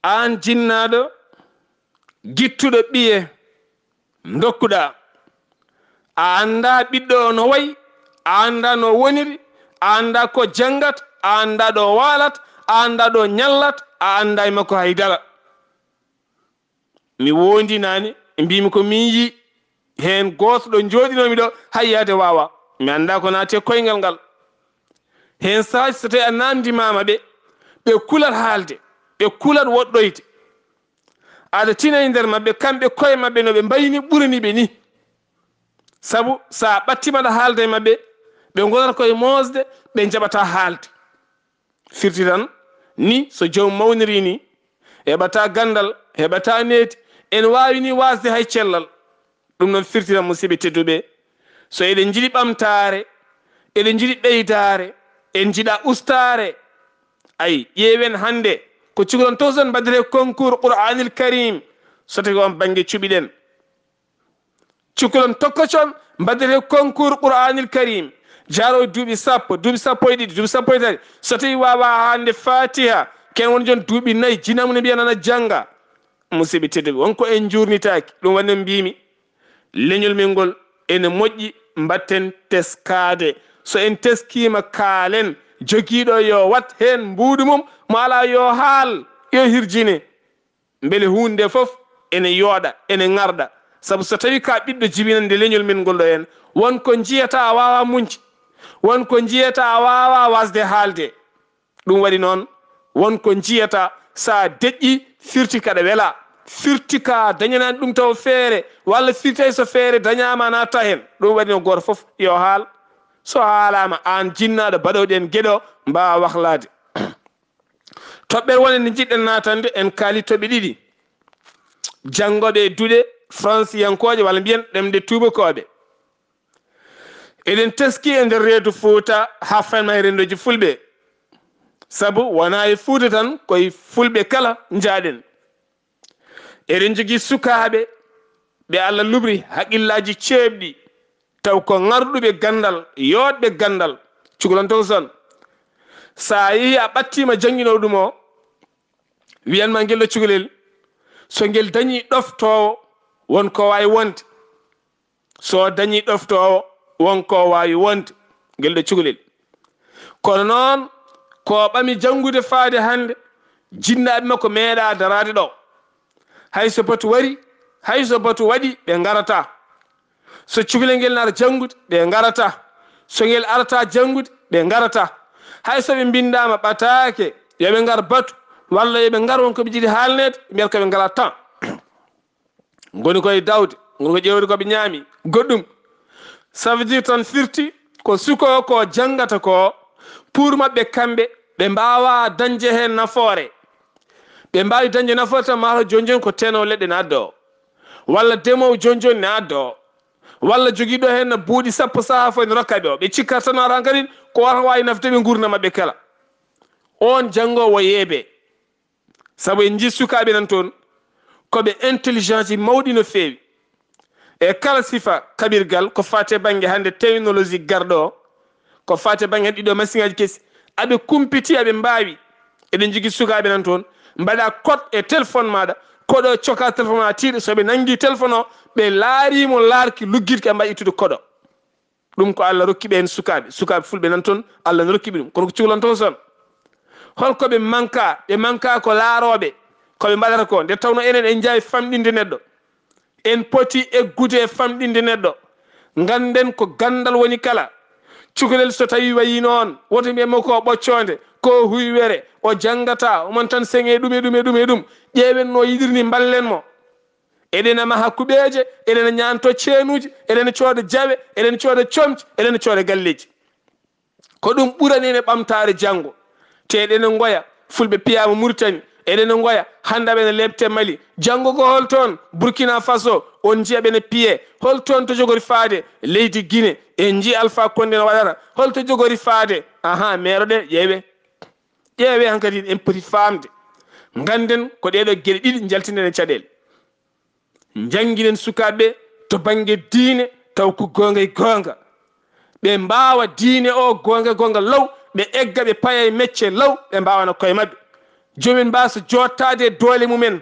an jinnaɗo gittuɗo ɓiye dokkuɗa a anda ɓiɗɗo no wayi a anda no woniri a anda ko jangat a anda ɗo walat a anda ɗo ñallat a anda e makko haydara mi wondi nani mbimi ko min yi hen goto ɗo joɗinomi ɗo hayyade wawa mi anda ko naate koyngal ngal hen saji so tawi a namdimama ɓe kulat haalde ɓe kulat woɗɗoyde aɗa tina e nder mabɓe kamɓe koye mabɓe no ɓe mbayni ɓurani ɓe ni sabu sa ɓattimaɗa haalde e mabɓe ɓe gonata koye mosde ɓe jaɓata haalde firti tan ni so joom mawniri ni heɓata gandal heɓata neeti en wawi ni wasde hay cellal ɗum noon firti tan musidɓe tedduɓe so eɗen jiiɗi ɓamtare eɗen jiiɗi ɓeydare en jiiɗa ustare ayi ƴeewen hande ko cukalon towson mbaddete concours qur'anil karim so tawi on banggue cuɓiɗen cukalon tokkocon mbaddete concours qur'anil karim jaro duuɓi sappo e ɗiɗi duuɓi sappo e tati so tawi wawa hande fatiha ken woni jon duuɓi nayyi jinamu ne mbiya nana jangga musidɓe tedduɓe wonko en jurnitaki ɗum wanne mbimi leñol min ngol ene moƴƴi mbatten teskade so en teskima kaalen jogiiɗo yo wat hen mbuuɗu mum mo ala yo haal yo hirjine beele hunde fof ene yooɗa ene ŋarɗa sabu so tawi ka ɓiɗɗo jibinande leñol min ngol ɗo hen wonko jiyata a wawa munci wonko jiyata a wawa wasde haalde ɗum waɗi noon wonko jiyata sa deƴƴi firti kaɗa wela firti ka dañanani ɗum taw feere walla firti so feere dañama natta hen ɗum waɗi no goto fof yo haal so haalama an jinnaɗo baɗoɗen gueɗo mbawa wahlade toɓɓere wone nde jiɗɗen natande en kaali toɓe ɗiɗi janggoɓe duuɗe franciyankoje walla mbiyen ɗemde tubakoɓe eɗen teski e nder reedu Fouta ha fanma e rendoji fulɓe sabu wona e Fouta tan koye fulɓe kala jaaɗen eɗen jogui sukaɓe ɓe Allah lubri haqqillaji ceeɓɗi taw ko ŋarɗuɓe gandal yoɗɓe gandal cukalon taw son sa yeehi a ɓattima jangguinowo ɗum o wiyanma guel ɗo cukalel so guel dañi ɗoftowo wonko wawi wonde so dañi ɗoftowo wonko wawi wonde guel ɗo cukalel kono noon ko ɓami janggude faade hande jinnaɓe makko meeɗa darade ɗo hayso batu wari hayso batu waɗi ɓe garata so cukalel ngel nara janggude ɓe garata so ngel arata janggude ɓe garata hayso ɓe bindama ɓatake yoɓe gar batu walla yoɓe gar wonko ɓe jiiɗi haalnede mbiyata koɓe ngala temps goni koye dawde goni ko ƴewde koɓe ñaami goɗɗum ça veut dire tan firti ko suko ko jangata ko pour mabɓe kamɓe ɓe mbawa dañde hen nafoore ɓe mbawi dañde nafoore tan mataw joni joni ko tenowo leɗɗe ne adda o walla ndemowo joni joni ne adda o walla joguiɗo hen no buuɗi sappo saaha fo ne rokkaɓe o ɓe cikkata tan ara kadi ko wata wawi nafdeɓe gurna mabɓe kala on janggowo yeeɓe saabu en jii sukaɓe nan toon koɓe intelligence ji mawɗi no fewi e kala sifa kaɓirgal ko fate banggue hande technologie garɗo o ko fate banggue hen ɗiɗo machine aji kesi aɓe kumpiti aɓe mbawi eɗen jogui sukaɓe nan toon mbaɗa code e téléphone maɗa koɗo coka téléphone ma tiiɗo soɓe nangui téléphone o ɓe laarimo laarki luggirki a mbawi ittude koɗo ɗum ko Allah rokki ɓe hen sukaɓe fulɓe nan toon Allah ne rokki ɓe ɗum kono ko cukalon toon son holkoɓe manka ko laaroɓe koɓe mbaɗata ko nde tawno enen en jawi famɗinde neɗɗo en poti eggude e famɗinde neɗɗo ganden ko gandal woni kala cukalel so tawi wayi noon woto mbiyatmo ko ɓoccode ko huywere o jangata omon tan seŋe ɗum ƴeewen no yiɗirni ballenmo eɗen ma hakkuɓeje eɗen ñanto ceenuji eɗen cooda jawe eɗen cooda comci eɗen cooda galleji ko ɗum ɓurani ene ɓamtare janggo te eɗen goya fulɓe piyama Mauritanie eɗen goya hande aɓene lebte Mali janggo ko holtoon Burkina Faso on jiya ɓene piye holtoon to jogori faade leydi Guinée en jii Alpha Condé no waɗata holto jogori faade meeroɗe ƴeewe hankadi en poti famde ganden ko ɗeɗo gueɗe ɗiɗi jaltinen e caɗele jangguinen sukaɓe to banggue diine taw ko gonga e gonga ɓe mbawa diine o gonga law ɓe egga ɓe paaya e mecce law ɓe mbawana koye mabɓe jomin mbasa jottade doole mumen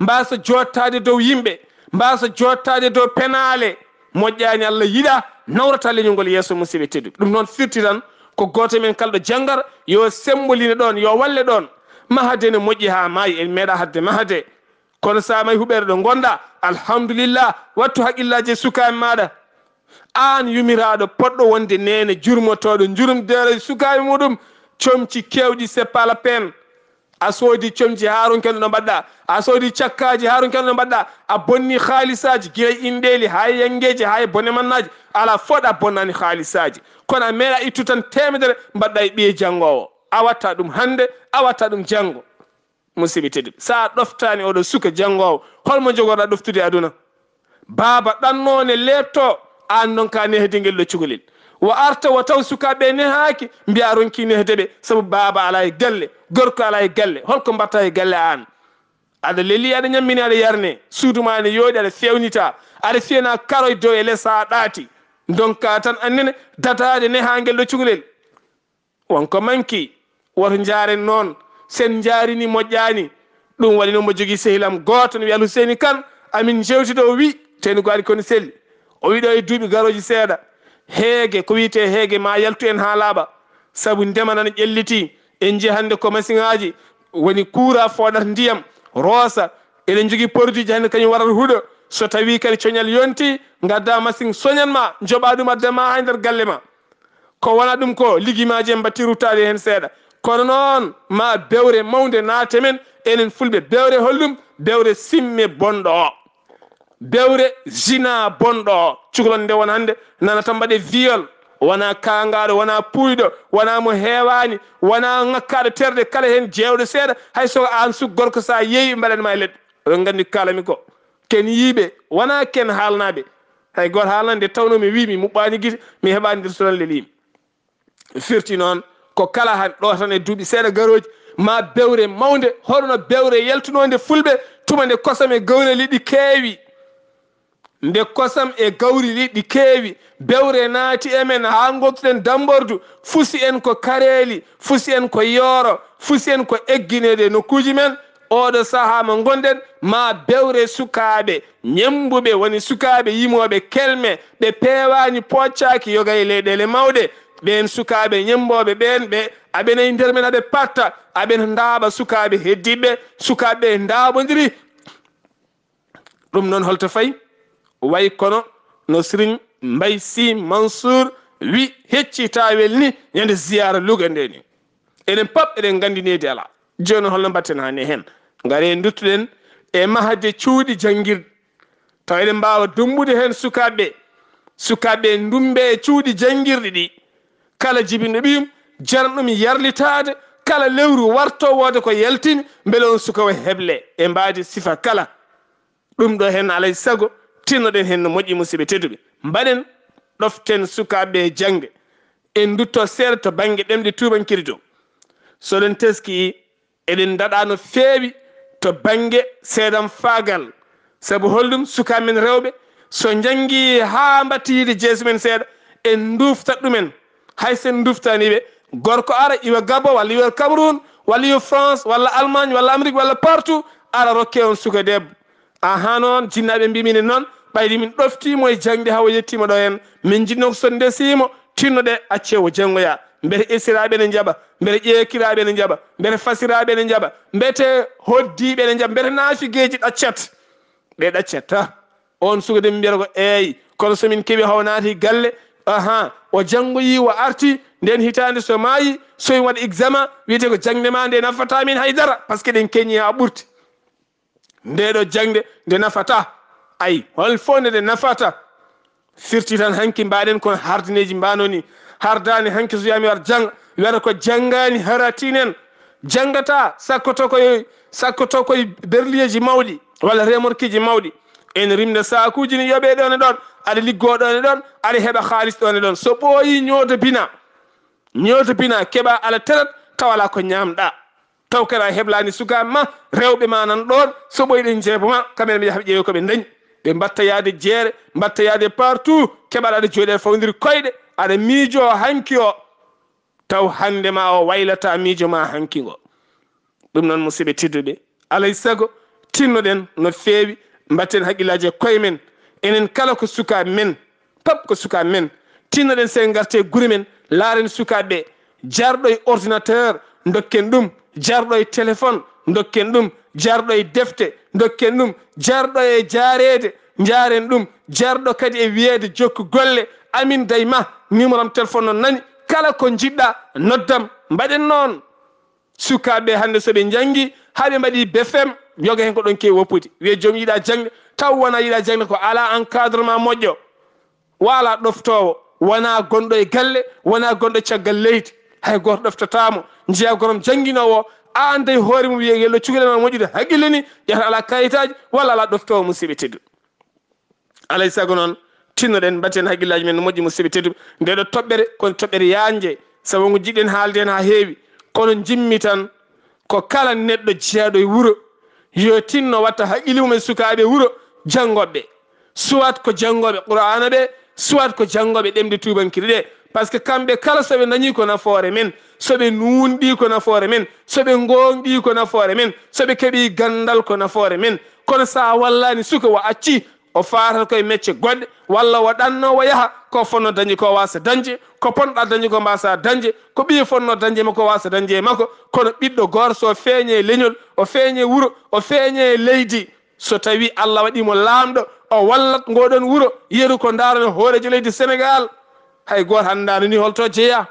mbasa jottade dow yimɓe mbasa jottade dow penale moƴƴani Allah yiɗa nawrata leñol yeeso musidɓe tedduɓe ɗum noon firti tan ko goto men kala ɗo janggar yo semboline ɗon yo walle ɗon mahade ne moƴƴi ha maayi en meeɗa hadde mahade kono sa may huɓere ɗo gonɗa alhamdulillah wattu haqqillaji sukaɓe maɗa an yumiraɗo poɗɗo wonde nene jurmotoɗo jurumdere sukaɓe muɗum comci kewɗi c'est pas la peine a soodi comci harun keno no mbaɗɗa a soodi cakkaji harun keno no mbaɗɗa a bonni haalisaji guila inɗeli ha yangueji ha bone mannaji ala foɗa bonnani haalisaji kono a meeɗa ittu tan temedere mbaɗɗa e ɓiye janggowo a watta ɗum hande a watta ɗum janggo musidɓe tedduɓe sa ɗoftani oɗo suka janggowo holmo jogorɗa ɗoftude aduna baaba ɗannone letto an noon ka nehde ngel ɗo cukalel wo arta wo taw sukaɓe nehaki mbiya ronki nehdeɓe saabu baaba ala e galle gorko ala e galle holko mbatta e galle an aɗa leeli aɗa ñammini aɗa yarne suuduma ne yooɗi aɗa fewnita aɗa fiyana karoye dow e less ha ɗaati donka tan annene datade nehangel ɗo cukalel wonko manki woto jaren noon sen jarini moƴƴani ɗum waɗi noon mo jogui sehilam goto no wiya Alhuseni Kane amin jewtide o wi teni ko ari kono selli o wiɗo e duuɓi garoji seeɗa heege ko wiyete heege ma yaltu en ha laaɓa saabu ndema nana ƴelliti en jii hande ko machine aji woni kuura foɗata ndiyam roosa eɗen jogui produit ji hande kañum warata huuɗo so tawi kadi coñal yonti gadda machine soñanma joɓa ɗum addema ha nder galle ma ko wona ɗum ko ligguimaji en batti ruttade hen seeɗa kono noon ma bewre mawde naate men enen fulɓe bewre holɗum bewre simme bonɗo o bewre zina bonɗo o cukalon nde won hande nana tan mbaɗe viol wona kangaɗo wona puyɗo wona mo heewani wona ngakkaɗo terde kala hen jewɗo seeɗa hayso an suk gorko sa yeeyi mbaɗanma e leɗɗe oɗon gandi kalami ko ken yiiɓe wona ken haalnaɓe hay goto haalnande tawno mi wi mi muɓɓani guite mi heɓani nder sunan lelimi firti noon ko kala han ɗo tan e duuɓi seeɗa garoji ma bewre mawde hoɗono bewre yaltunode fulɓe tuma nde kosam e gawri liɗɗi keewi nde kosam e gawri liɗɗi keewi bewre naati emen ha gottuɗen dambordu fusi en ko kareeli fusi en ko yooro fusi en ko egginede nokkuji men oɗo saaha mo gonɗen ma bewre sukaɓe ñembuɓe woni sukaɓe yimoɓe kelme ɓe peewani poccaki yoga e leyɗele mawɗe ɓen sukaɓe ñemboɓe ɓen ɓe aɓenayi nder men aɓe patta aɓen ndaaɓa sukaɓe heddiɓe sukaɓe ndaaɓodiri ɗum noon holto fayi way kono no Serigne Mbaye Sy Mansour wi hecci tawel ni ñande ziyara Louga nde ni enen pop eɗen gandinede ala joni holno mbatten hani hen gare duttuɗen e mahade cuuɗi janguirɗe taw eɗen mbawa dumbude hen sukaɓe dumbe e cuuɗi janguirɗe ɗi kala jibinɗo ɓiyum jaran ɗum yarlitade kala lewru warto wode ko yaltini beele on suka o heble e mbadi sifa kala ɗum ɗo hen alay sago tinnoɗen hen no moƴƴi musidɓe tedduɓe mbaɗen ɗoften sukaɓe jangde en dutto seeɗa to banggue ɗemɗe tubankiri to soɗen teski eɗen daɗa no feewi to banggue seeɗan faagal saabu holɗum sukaɓe men rewɓe so jangi ha mbatti yiide jeeso men seeɗa en duftat ɗumen hay sen duftaniɓe gorko ara iwa Gabon walla iwa Cameroun walla iwa France walla Allemagne walla Amérique walla partout ara rokke on suka debbo aha noon jinnaɓe mbiminen noon ɓayde min ɗoftimo e jangde hawo yettima ɗo hen min jinno ko so ndesimo tinnoɗe accewo janggoya mbete esiraɓe ne jaaɓa mbete ƴeekiraɓe ne jaaɓa mbete fasiraɓe ne jaaɓa mbete hoddiɓe ne jaaɓa mbete naafigueji ɗaccat ɗe ɗaccata on suka de mbiyata ko eyi kono somin keeɓi haw naati galle aha o janggoyi o arti nden hitande so maayi soyi waɗa examen wiyete ko jangde ma nde nafata min haydara par ce que ɗen keñi ha ɓurti ndeɗo jangde nde nafata ayi hol fo nde nafata firti tan hanki mbaɗen kono hardineji mbanoni hardani hanki so yami war janga wiyata ko janggani haratinen janggata sakkoto koye berliyeji mawɗi walla remorqueji mawɗi en rimde sakuji ne yooɓe ɗon e ɗon aɗa liggo ɗon e ɗon aɗa heeɓa halis ɗon e ɗon so ɓooyi ñooto bina keɓa ala terat taw ala ko ñamɗa taw kadi a heblani sukaɓe ma rewɓe ma nan ɗon so ɓoyi ɗen jeebo ma kamɓe ɓe yaaha ƴeewi koɓe dañi ɓe mbatta yaade jeere mbatta yaade partout keɓaɗa aɗa jooɗi aɗa fawodiri koyɗe aɗa miijo hanki o taw hande ma o waylata miijo ma hanki ngo ɗum noon musidɓe tedduɓe alay sago tinnoɗen no feewi mbatten haqqillaji e koye men enen kala ko sukaɓe men pap ko sukaɓe men tinnoɗen sen garte guri men laaren sukaɓe jarɗo e ordinateur dokken ɗum jarɗo e téléphone dokken ɗum jarɗo e defte dokken ɗum jarɗo e jaarede jaren ɗum jarɗo kadi e wiyeede jokku golle amin dayma numéro am téléphone o nani kala ko jiɗɗa noddam mbaɗen noon sukaɓe hande soɓe jangi haɓe mbaɗi BFM yoga hen ko ɗon kewi woppude wiye joom yiiɗa jangde taw wona yiiɗa jangde ko ala encadrement moƴƴo wala ɗoftowo wona gonɗo e galle wona gonɗo caggal leydi hay goto ɗoftatamo jiya gorom janguinowo an day hoore mum wiye yello cukalema moƴƴude haqqille ni ƴetta ala kayitaji walla ala ɗoftowo musidɓe tedduɓe alay saago noon tinnoɗen mbatten haqqillaji men no moƴƴi musidɓe tedduɓe ndeɗo toɓɓere kono toɓɓere yanje sabu ngo jiɗɗen haalde hen ha heewi kono jimmi tan ko kala neɗɗo jeeyaɗo e wuuro yo tinno watta haqqille mum e sukaɓe wuuro jangoɓe soit ko jangoɓe qur'ana ɓe soit ko jangoɓe ɗemde tubankiri ɗe par ce que kamɓe kala soɓe dañi ko nafoore men soɓe nuunɗi ko nafoore men soɓe gonɗi ko nafoore men soɓe keeɓi gandal ko nafoore men kono sa wallani suka wo acci o fatata koye mecce goɗɗe walla o ɗannowo yaaha ko fonno dañde ko wasa dañde ko ponɗa dañde ko mbasa dañde ko ɓiye fonno dañde makko wasa dañde e makko kono ɓiɗɗo goto so feeñe leñol o feeñe wuuro o feeñe leydi so tawi Allah waɗimo laamɗo o wallat ngoɗon wuuro yeru ko darano hoorejo leydi Sénégal hay goto handano ni holto jeeya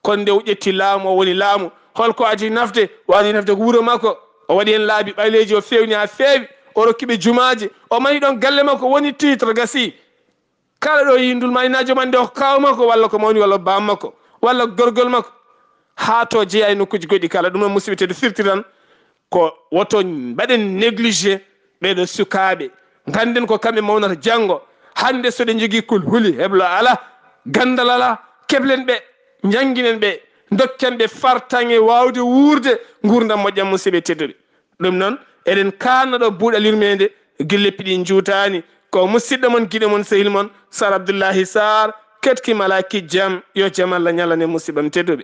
kono nde o ƴetti laamu o woni laamu holko adi nafde o adi nafde ko wuuro makko o waɗi hen laabi ɓaleji o fewni ha feewi o rokkiɓe jumaji o mahi ɗon galle makko woni titre gasi kala ɗo yindul ma inajo mande o kaw makko walla ko mawni walla bam makko walla gorgol makko ha to jeeya e nokkuji goɗɗi kala ɗum noon musidɓe tedde firti tan ko woto mbaɗen négligé ɓeɗo sukaɓe ganden ko kamɓe mawnata janggo hande soɗe jogui kul huuli heblo ala gandal ala keblen ɓe jangguinen ɓe dokken ɓe fartange wawde wurde gurdam moƴƴam musidɓe tedduɓe ɗum noon eɗen kannaɗo buuɗalirmede guille piɗi juutani ko musidɗo moon guiɗo moon sehil moon Sar Abdoullahi Sarr ketkimala kijjam yo jaam Allah ñalane musidɓam tedduɓe